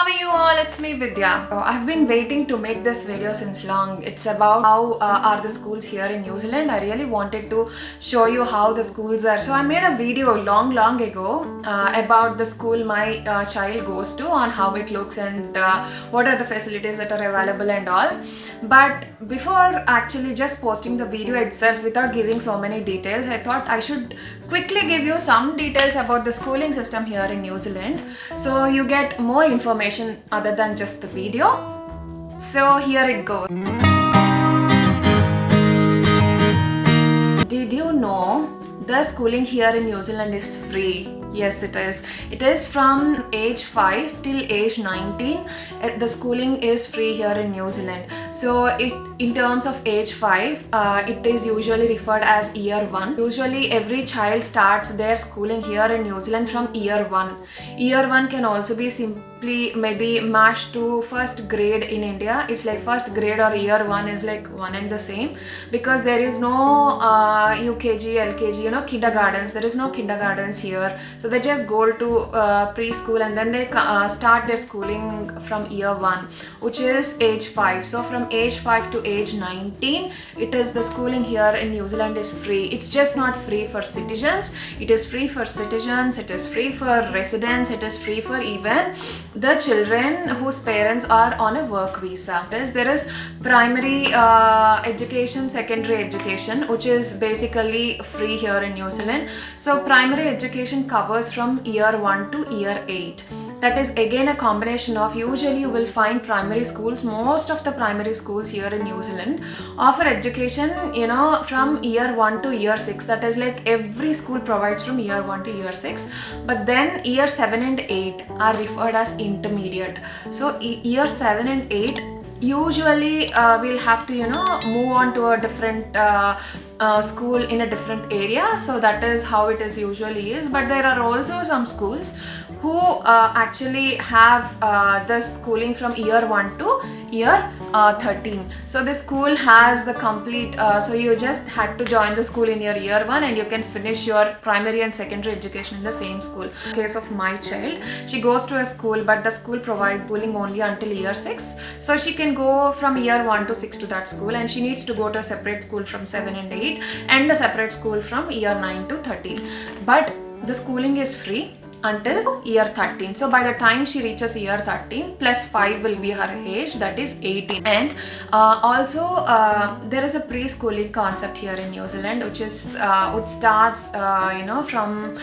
How are you all? It's me Vidya. I've been waiting to make this video since long. It's about how are the schools here in New Zealand. I really wanted to show you how the schools are. So I made a video long ago about the school my child goes to, on how it looks and what are the facilities that are available and all. But before actually just posting the video itself without giving so many details, I thought I should quickly give you some details about the schooling system here in New Zealand, so you get more information other than just the video. So here it goes. Did you know the schooling here in New Zealand is free? Yes, it is. It is from age 5 till age 19. The schooling is free here in New Zealand. So in terms of age 5, it is usually referred as year 1. Usually every child starts their schooling here in New Zealand from year 1. Year 1 can also be simply maybe mashed to first grade in India. It's like first grade or year 1 is like one and the same, because there is no UKG, LKG, kindergartens. There is no kindergartens here. So they just go to preschool and then they start their schooling from year 1, which is age 5. So from age 5 to age 19, it is the schooling here in New Zealand is free. It's just not free for citizens. It is free for citizens. It is free for residents. It is free for even the children whose parents are on a work visa. There is primary education, secondary education, which is basically free here in New Zealand. So primary education covers from year 1 to year 8. That is again a combination of, usually you will find primary schools, most of the primary schools here in New Zealand offer education, from year 1 to year 6. That is like every school provides from year 1 to year 6. But then year 7 and 8 are referred as intermediate. So year 7 and 8 usually we'll have to move on to a different school in a different area. So that is how it is usually is. But there are also some schools who actually have the schooling from year 1 to year 13. So the school has the complete, so you just had to join the school in your year 1 and you can finish your primary and secondary education in the same school. In the case of my child, she goes to a school, but the school provides schooling only until year 6. So she can go from year 1 to 6 to that school, and she needs to go to a separate school from 7 and 8 and a separate school from year 9 to 13. But the schooling is free until year 13. So by the time she reaches year 13, plus 5 will be her age, that is 18. And also there is a preschooling concept here in New Zealand, which starts from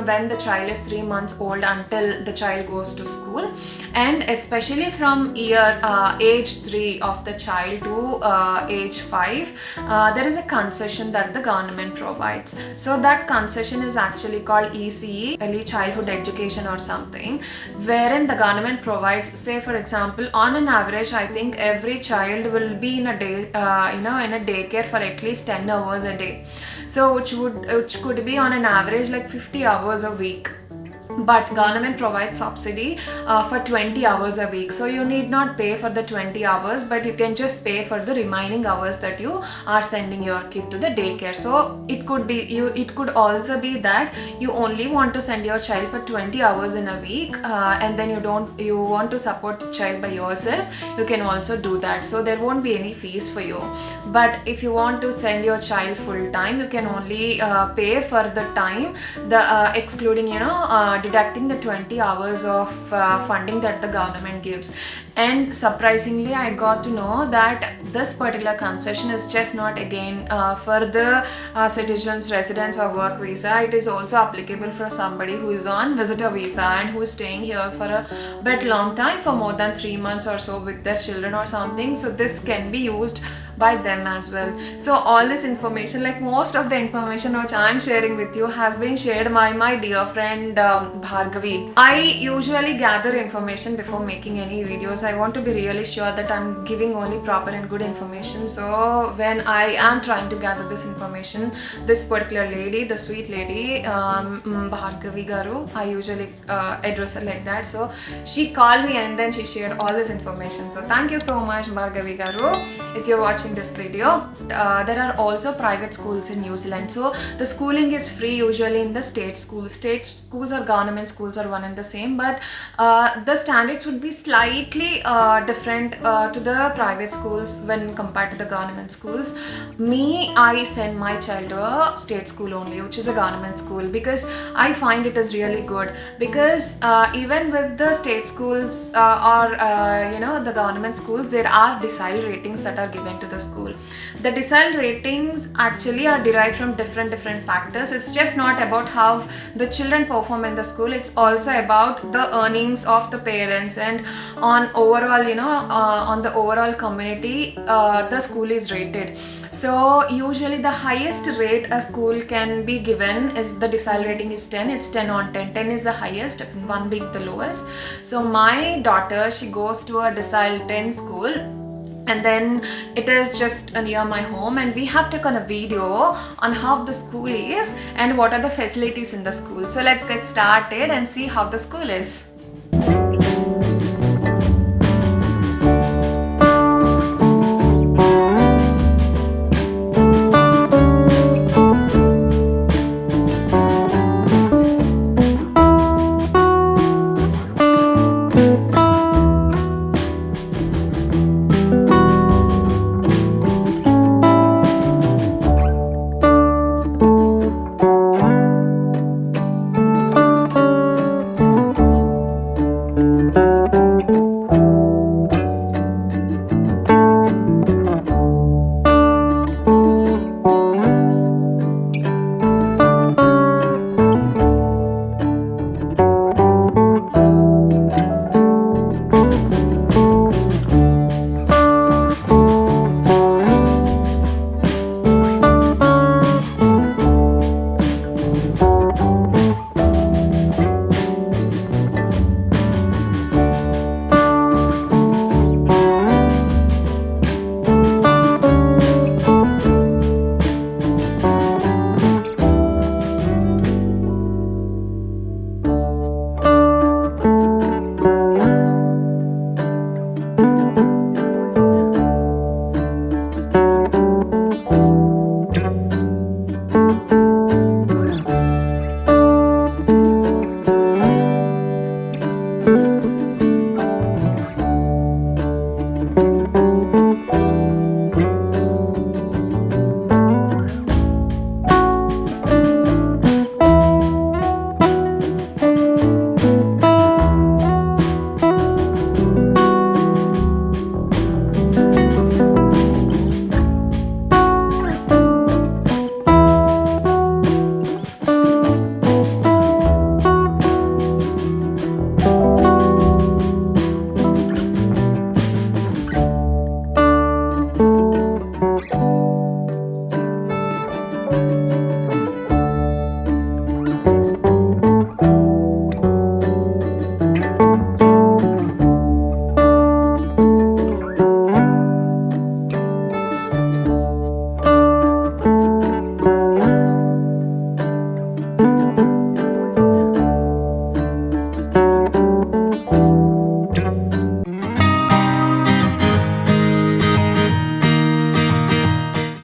when the child is 3 months old until the child goes to school, and especially from age 3 of the child to age 5, there is a concession that the government provides. So that concession is actually called ECE, early childhood education or something, wherein the government provides, say for example, on an average, I think every child will be in a day, in a daycare for at least 10 hours a day. So which could be on an average like 50 hours a week. But government provides subsidy for 20 hours a week. So you need not pay for the 20 hours, but you can just pay for the remaining hours that you are sending your kid to the daycare. So it could also be that you only want to send your child for 20 hours in a week, and then you want to support the child by yourself, you can also do that. So there won't be any fees for you. But if you want to send your child full time, you can only pay for the time, excluding deducting the 20 hours of funding that the government gives. And surprisingly, I got to know that this particular concession is just not again for the citizens, residents or work visa. It is also applicable for somebody who is on visitor visa and who is staying here for a bit long time, for more than 3 months or so with their children or something. So this can be used by them as well. So all this information, like most of the information which I am sharing with you, has been shared by my dear friend Bhargavi. I usually gather information before making any videos. I want to be really sure that I'm giving only proper and good information. So when I am trying to gather this information, this particular lady, the sweet lady, Bhargavi Garu, I usually address her like that. So she called me and then she shared all this information. So thank you so much, Bhargavi Garu. If you're watching watching this video, there are also private schools in New Zealand. So the schooling is free usually in the state schools. State schools or government schools are one and the same, but the standards would be slightly different to the private schools when compared to the government schools. I send my child to a state school only, which is a government school, because I find it is really good. Because even with the state schools or the government schools, there are decile ratings that are given to the school. The decile ratings actually are derived from different factors. It's just not about how the children perform in the school, it's also about the earnings of the parents, and on overall, on the overall community, the school is rated. So usually the highest rate a school can be given is the decile rating is 10. It's 10 on 10. 10 is the highest, 1 being the lowest. So my daughter, she goes to a decile 10 school, and then it is just near my home, and we have taken a video on how the school is and what are the facilities in the school. So let's get started and see how the school is.